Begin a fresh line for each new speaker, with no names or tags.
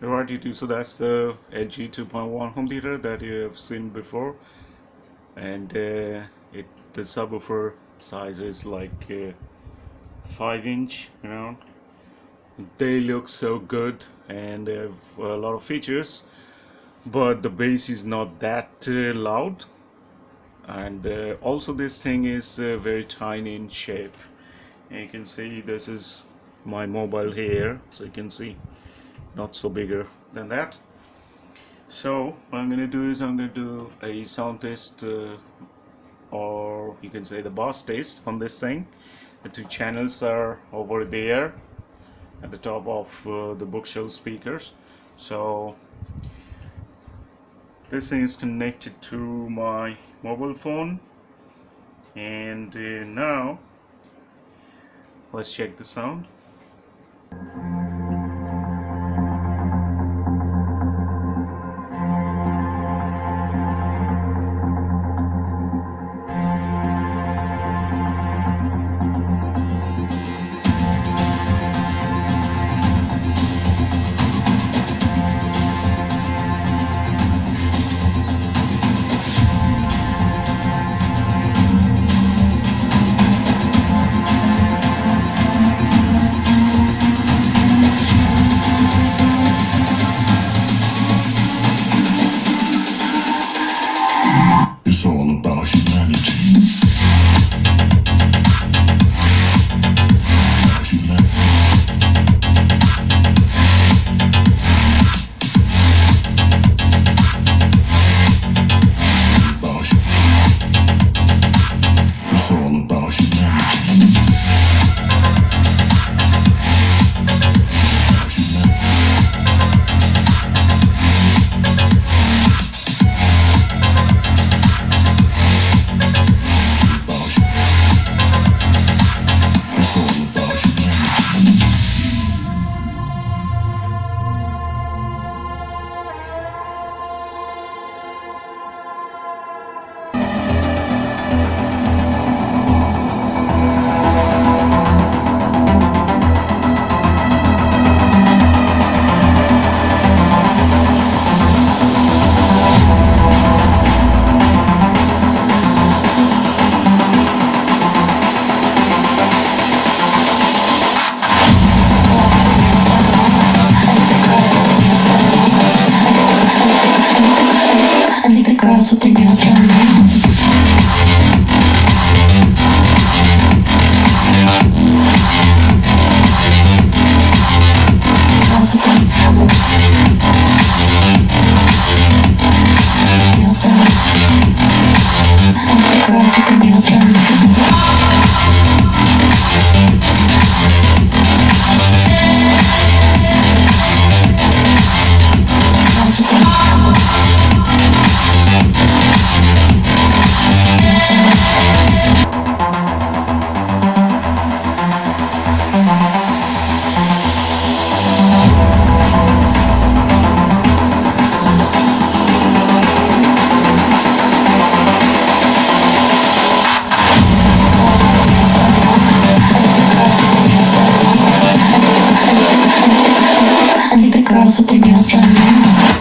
Right, YouTube. So that's the LG 2.1 home theater that you have seen before, and the subwoofer size is like 5-inch. They look so good and they have a lot of features, but the bass is not that loud, and also this thing is very tiny in shape. And you can see this is my mobile here, so you can see not so bigger than that. So what I'm gonna do is I'm gonna do a sound test, or you can say the bass test on this thing. The two channels are over there at the top of the bookshelf speakers. So this thing is connected to my mobile phone, and now let's check the sound.
It's all about humanity. It's all about humanity.
I think the girls with their nails done now. Girls with their nails done. I think the girls with their nails done. Girls with their nails done. I think the girls with their nails done now.